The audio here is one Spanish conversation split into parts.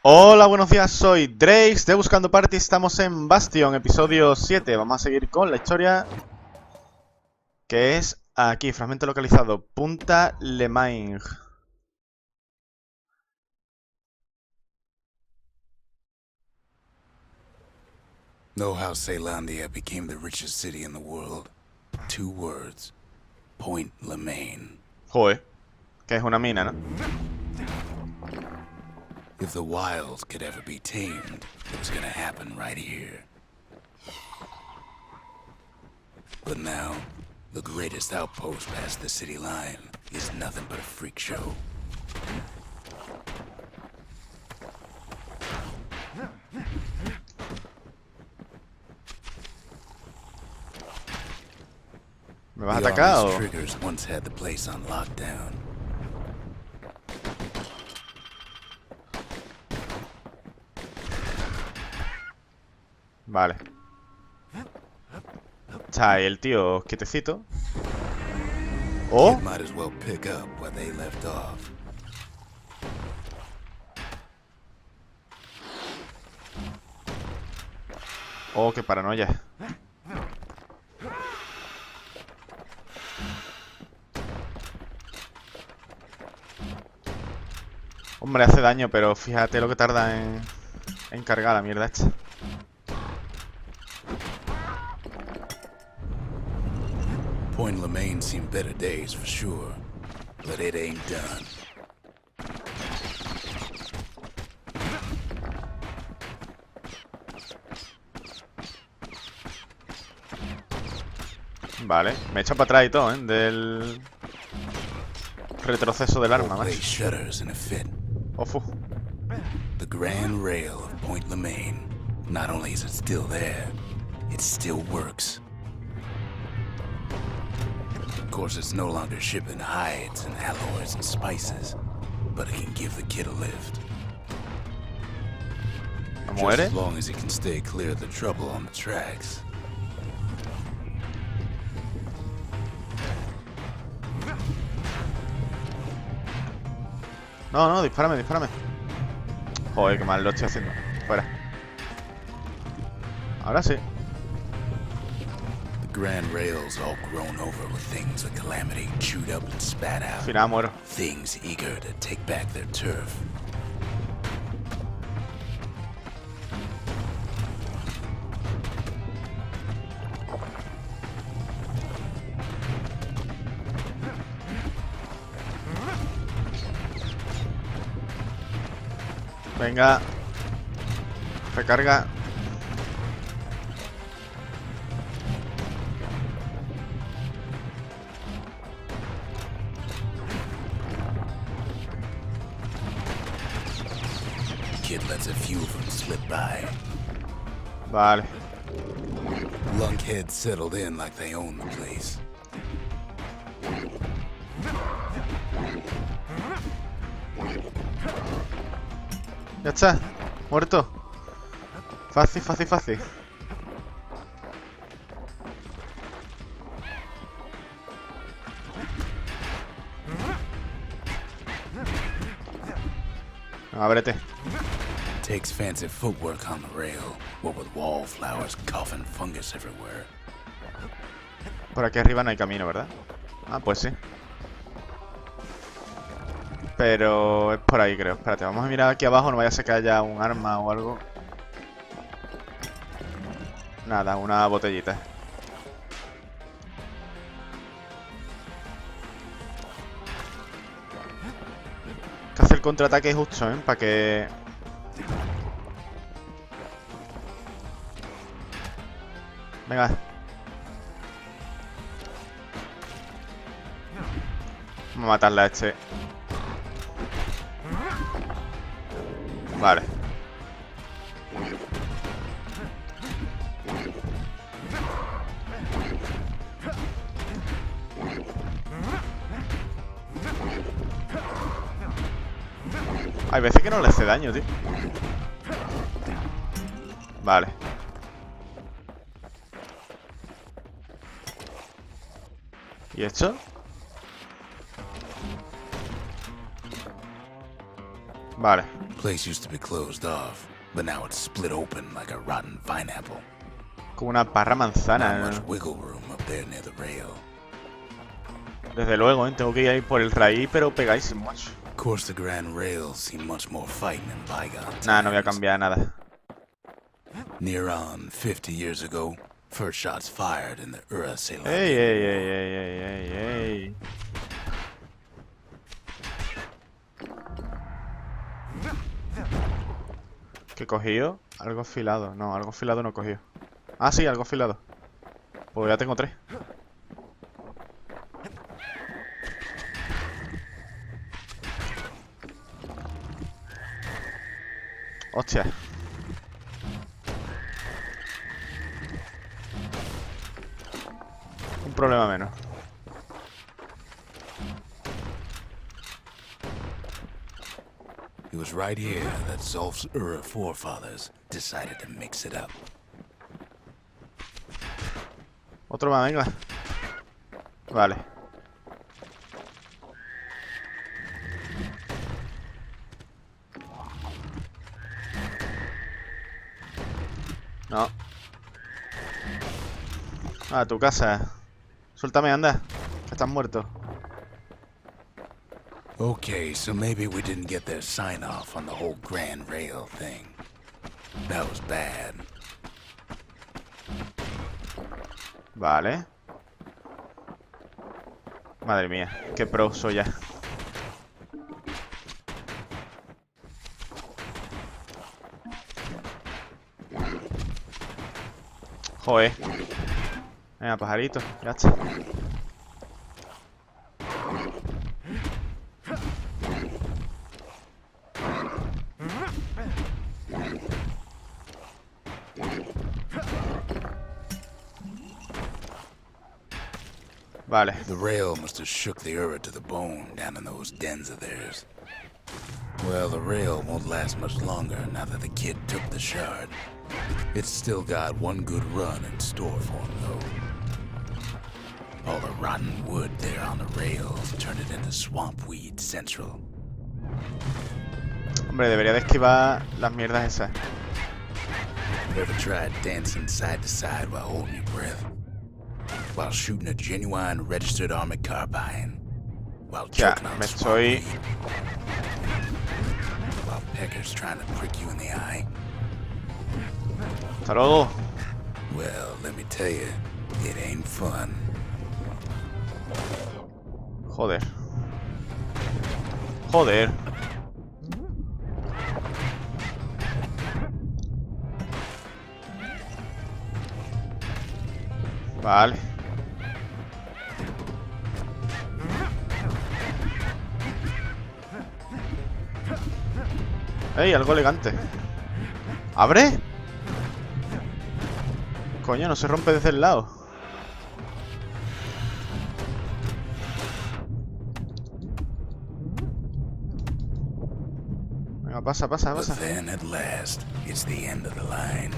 Hola, buenos días, soy Drake de Buscando Party, estamos en Bastion, episodio 7. Vamos a seguir con la historia, que es aquí, fragmento localizado, Punta Lemaing. Know how Celandia became the richest city in the world? 2 words. Point Lemaine. Joder, que es una mina, ¿no? If the wild could ever be tamed, it was gonna happen right here. But now, the greatest outpost past the city line is nothing but a freak show. ¿Me vas a The atacar Army's o...? triggers once had the place on lockdown. Vale. Está ahí el tío quietecito. Oh, Kid might as well pick up where they left off. oh, qué paranoia. Hombre, hace daño, pero fíjate lo que tarda en cargar la mierda esta. Point Lemaine seen better days for sure, but it ain't done. Vale, me echa para atrás y todo, ¿eh? Del retroceso del arma, Whole place macho. shudders in a fit. Ofu. The grand rail of Point Lemaine. Not only is it still there, it still works. Of course, it's no longer shipping hides and alloys and spices, but it can give the kid a lift. ¿No Just muere? as long as he can stay clear of the trouble on the tracks. No, no, dispárame, dispárame. Joder, qué mal lo estoy haciendo. Fuera. Ahora sí. The grand rail's all grown over with things of calamity chewed up and spat Al out. final muero. Things eager to take back their turf. Venga. Recarga. Kid lets a few of them slip by. Vale. Lunkheads settled in like they own the place. Ya está. Muerto. Fácil, fácil, fácil. Ábrete. Takes fancy footwork on the rail, what with wallflowers coughing fungus everywhere. Por aquí arriba no hay camino, ¿verdad? Ah, pues sí. Pero es por ahí, creo. Espérate, vamos a mirar aquí abajo. No vaya a ser que haya un arma o algo. Nada, una botellita. Que hace el contraataque justo, ¿eh? Para que... Venga. Vamos a matarla a este. Vale. Hay veces que no le hace daño, tío. Vale. ¿Y esto? Vale. Place used to be closed off, but now it's split open like a rotten pineapple. Como una parra Not manzana. much wiggle room up there near the rail. Desde luego, tengo que ir ahí por el raíz, pero pegáis mucho. Of course, the Grand Rails seem much more fighting in bygone Nah, no voy a times. cambiar nada. Near on 50 years ago, first shots fired in the Ura-Ceylon. Ey, ey, ey, ey, ey, ey, ey. ¿Qué he cogido? Algo afilado. No, algo afilado no he cogido. Ah, sí, algo afilado. Pues ya tengo 3. Hostia. Un problema menos. It was right here that Zolf's Ura forefathers decided to mix it up. Otro más, venga. Vale. No. A tu casa. Suéltame, anda. Que estás muerto. Okay, so maybe we didn't get their sign-off on the whole Grand Rail thing. That was bad. Vale. Madre mía, qué pro soy ya. Joder. Venga, pajarito, ya está. Vale. The rail must have shook the Ura to the bone down in those dens of theirs. Well, the rail won't last much longer now that the kid took the shard. It's still got one good run in store for him, though. All the rotten wood there on the rails turned it into swamp weed central. Hombre, debería de esquivar las mierdas esas. Ever tried dancing side to side while holding your breath? While shooting a genuine registered armored carbine? While Ya, choking on me swamp estoy... weed? While peckers trying to prick you in the eye? Hasta luego. Well, let me tell you, it ain't fun. Joder. Joder. Vale. ¡Ey! Algo elegante. ¿Abre? Coño, no se rompe desde el lado. Venga, pasa, pasa, But pasa. then, at last, it's the end of the line.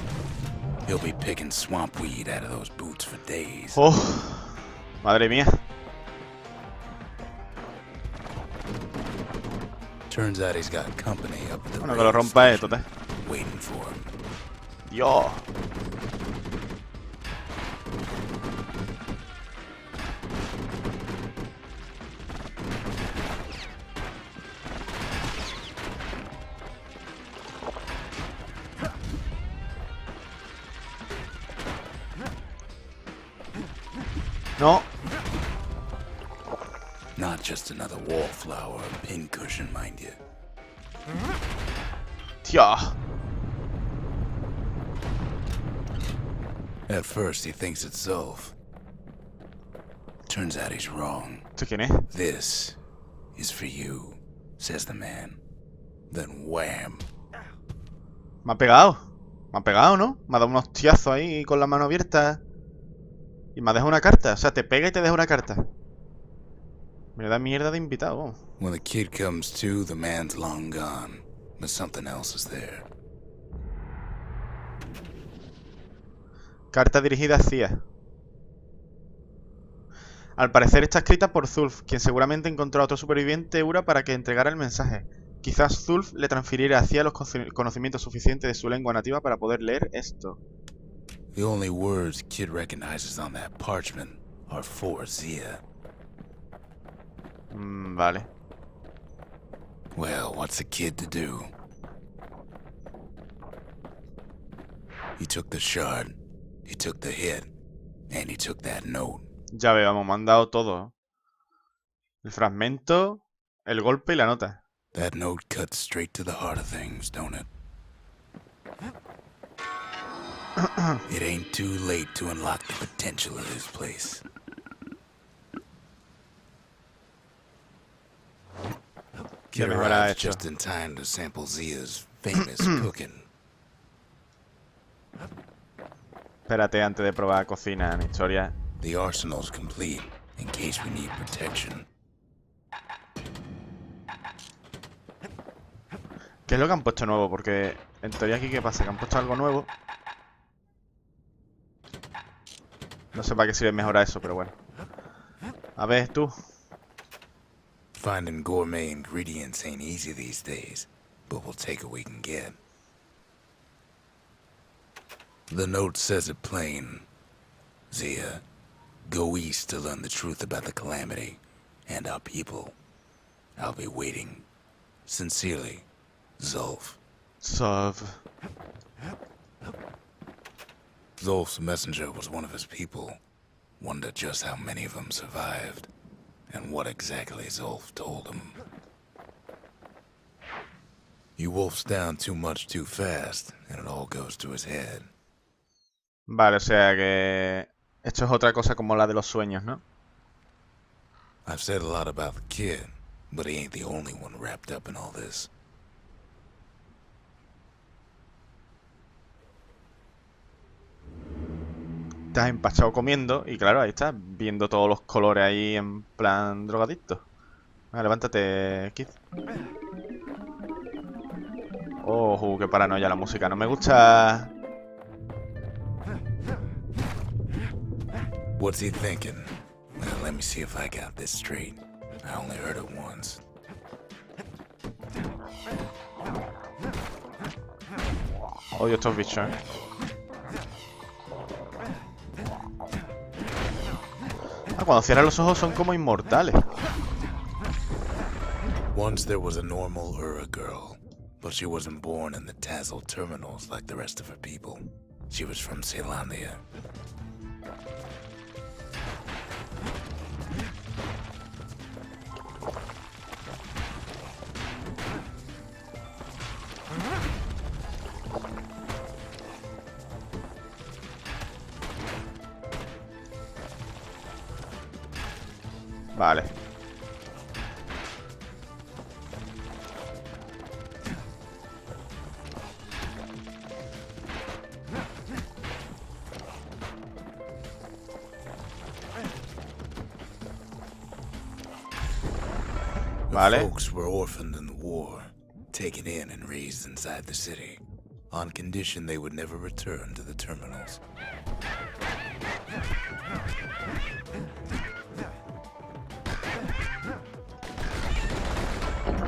He'll be picking swamp weed out of those boots for days. ¡Oh! Madre mía. Turns out he's got company up at the Bueno, que lo rail rompa station, total. waiting for him. Dios. No. Not just another wallflower or pincushion, mind you. Tío. At first, he thinks it's Zolf. Turns out he's wrong. ¿Esto quién es? This is for you, says the man. Then wham! Me ha pegado. Me ha pegado, ¿no? Me ha dado un hostiazo ahí con la mano abierta. Y me ha dejado una carta. O sea, te pega y te deja una carta. Me da mierda de invitado, vamos. When the kid comes to, the man's long gone. But something else is there. Carta dirigida a Cia. Al parecer está escrita por Zulf, quien seguramente encontró a otro superviviente Ura para que entregara el mensaje. Quizás Zulf le transfiriera hacia los conocimientos suficientes de su lengua nativa para poder leer esto. The only words Kid recognizes on that parchment are for Zia. Vale. Well, what's a kid to do? He took the shard, he took the hit, and he took that note. Ya veo, hemos mandado todo. El fragmento, el golpe y la nota. That note cuts straight to the heart of things, don't it? It ain't too late to unlock the potential of this place. Kid arrives just in time to sample Zia's famous cooking. Espérate antes de probar cocina en historia. The arsenal's complete in case we need protection. ¿Qué es lo que han puesto nuevo? Porque en teoría aquí, ¿qué pasa? Que han puesto algo nuevo. No sé para qué sirve mejorar eso, pero bueno. A ver, tú. Finding gourmet ingredients ain't easy these days, but we'll take what we can get. The note says it plain. Zia, go east to learn the truth about the calamity and our people. I'll be waiting. Sincerely, Zulf. Zulf's messenger was one of his people. Wonder just how many of them survived, and what exactly Zulf told him. You wolfs down too much too fast, and it all goes to his head. Vale, o sea que... Esto es otra cosa como la de los sueños, ¿no? I've said a lot about the kid, but he ain't the only one wrapped up in all this. Estás empachado comiendo y claro, ahí estás viendo todos los colores ahí en plan drogadicto. Venga, levántate, Kid. Oh, qué paranoia la música. No me gusta... What's he thinking? Well, let me see if I got this straight. I only heard it once. Odio estos bichos, ¿eh? Ah, cuando cierran los ojos son como inmortales. Once there was a normal Ura girl, but she wasn't born in the Tazzle terminals like the rest of her people. She was from Celandia. Vale. The folks were orphaned in the war, taken in and raised inside the city, on condition they would never return to the terminals.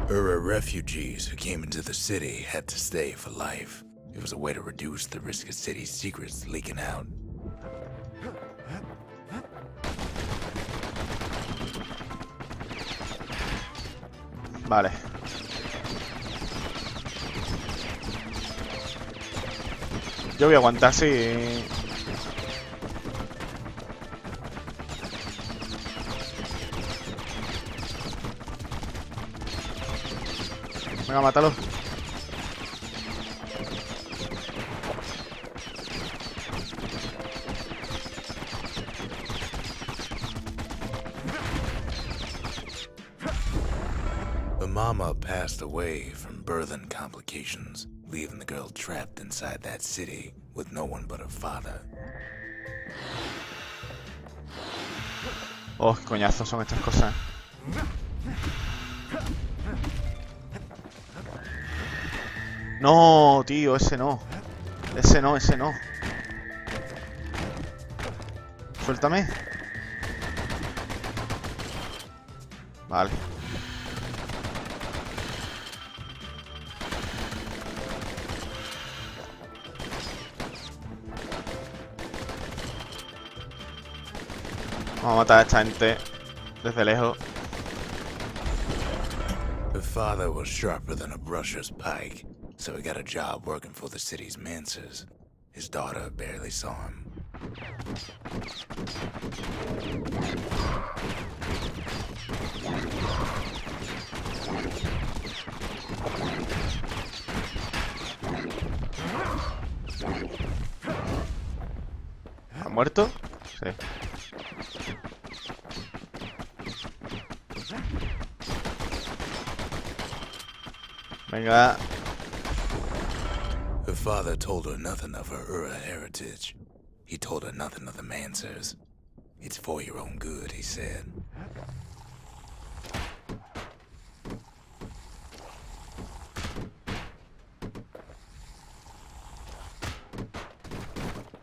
Ura refugees who came into the city had to stay for life. It was a way to reduce the risk of city secrets leaking out. Vale. Yo voy a aguantar, sí. Venga, mátalo. The mama passed away from birthing complications, leaving the girl trapped inside that city with no one but her father. Oh, qué coñazos son estas cosas. No, tío, ese no. Ese no, ese no. Suéltame. Vale. Vamos a matar a esta gente desde lejos. Her father was sharper than a brusher's pike, so he got a job working for the city's mancers. His daughter barely saw him. ¿Ha muerto? Sí. Venga. Her father told her nothing of her Ura heritage. He told her nothing of the Mancers. It's for your own good, he said.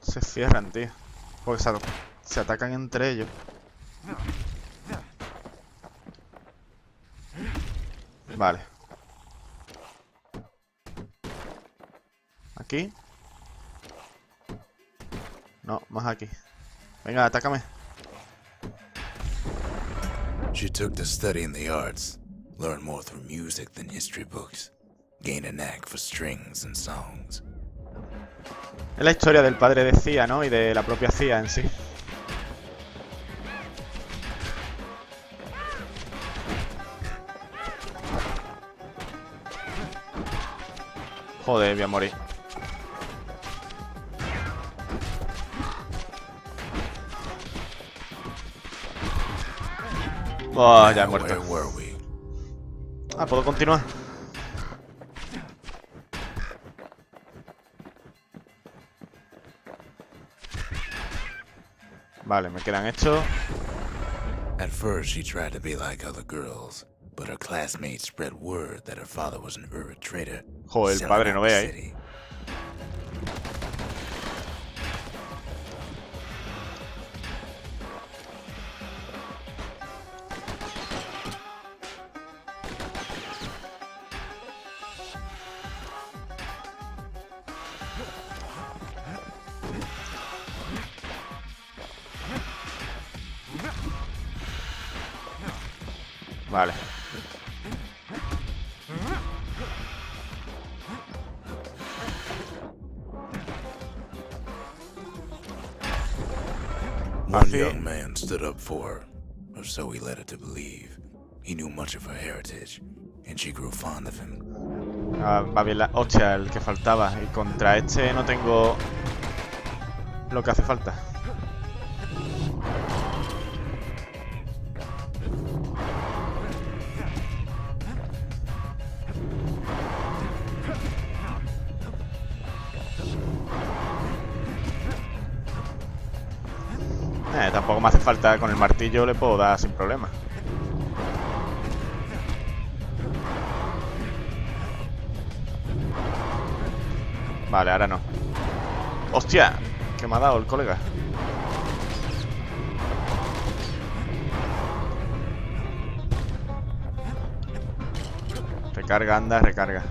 Se cierran, tío. Porque se atacan entre ellos. Vale. Aquí. No, más aquí. Venga, atácame. She took to studying the arts, learned more through music than history books, gained a knack for strings and songs. Es la historia del padre de CIA, ¿no? Y de la propia CIA en sí. Joder, voy a morir. Oh, ya he muerto. Where were we? Ah, ¿puedo continuar? Vale, me quedan hechos. At first, she tried to be like other girls, but her classmates spread word that her father was an Ura trader. Joder, el padre, no vea ahí. Vale. One young man stood up for her, or so he led her to believe. He knew much of her heritage, and she grew fond of him. Ah, va bien la... Hostia, el que faltaba. Y contra este no tengo lo que hace falta. Tampoco me hace falta. Con el martillo le puedo dar sin problema. Vale, ahora no. ¡Hostia! Que me ha dado el colega. Recarga, anda, recarga.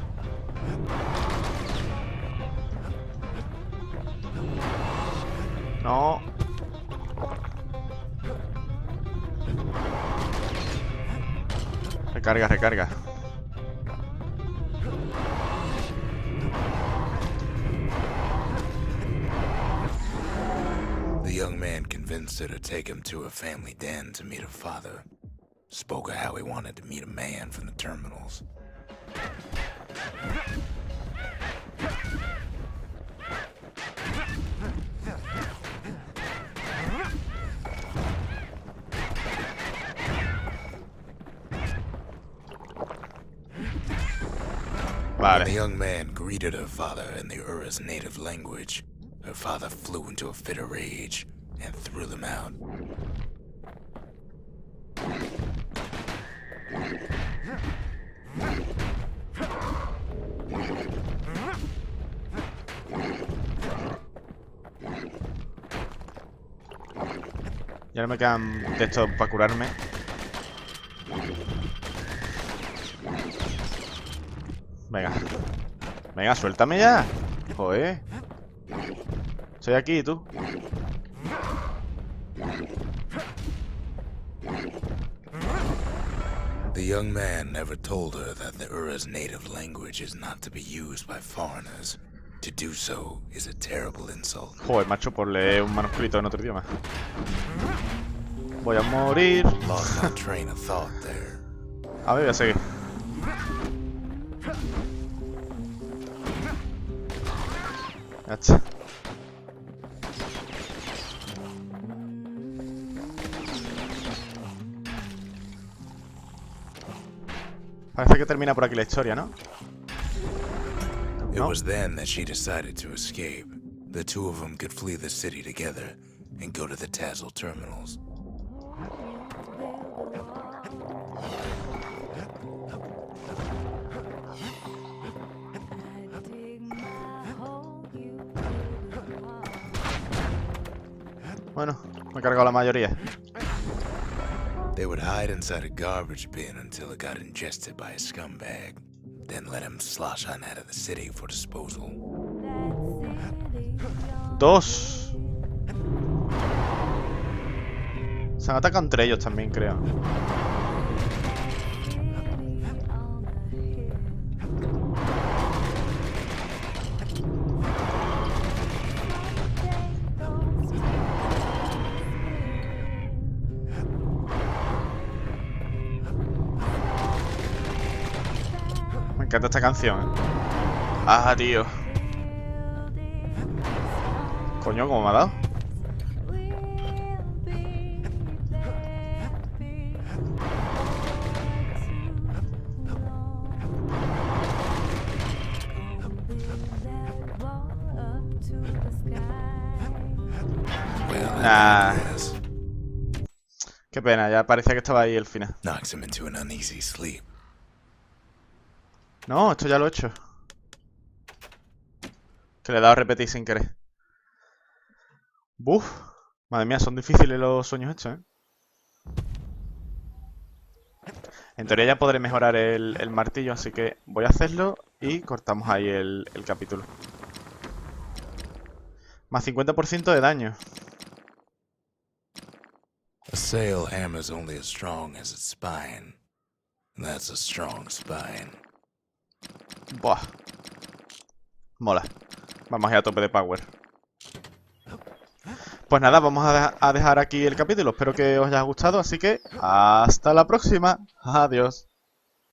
No. Recarga, recarga. The young man convinced her to take him to a family den to meet her father. Spoke of how he wanted to meet a man from the terminals. Vale. When the young man greeted her father in the Ura's native language, her father flew into a fit of rage and threw them out. Ya no me quedan de estos para curarme. Venga. Venga, suéltame ya. Joder. Estoy aquí, ¿y tú? The young man never told her that the Ura's native language is not to be used by foreigners. To do so is a terrible insult. Joder, macho, por leer un manuscrito en otro idioma. Voy a morir. Lost my train of thought there. A ver, voy a seguir. Hacha. Parece que termina por aquí la historia, ¿no? It was then that she decided to escape. The two of them could flee the city together and go to the Tassel terminals. Bueno, me he cargado la mayoría. They would hide inside a garbage bin until it got ingested by a scumbag. Then let him slosh on out of the city for disposal. 2. Se han atacado entre ellos también, creo. Me encanta esta canción, ¿eh? Ah, tío. Coño, ¿cómo me ha dado? Ah. Qué pena, ya parecía que estaba ahí el final. Knocks him into an uneasy sleep. No, esto ya lo he hecho. Que le he dado a repetir sin querer. Buf. Madre mía, son difíciles los sueños estos, ¿eh? En teoría ya podré mejorar el martillo, así que voy a hacerlo y cortamos ahí el capítulo. Más 50% de daño. A sail hammer's only as strong as its spine. And that's a strong spine. Buah. Mola. Vamos a ir a tope de power. Pues nada, vamos a dejar aquí el capítulo. Espero que os haya gustado, así que hasta la próxima. Adiós.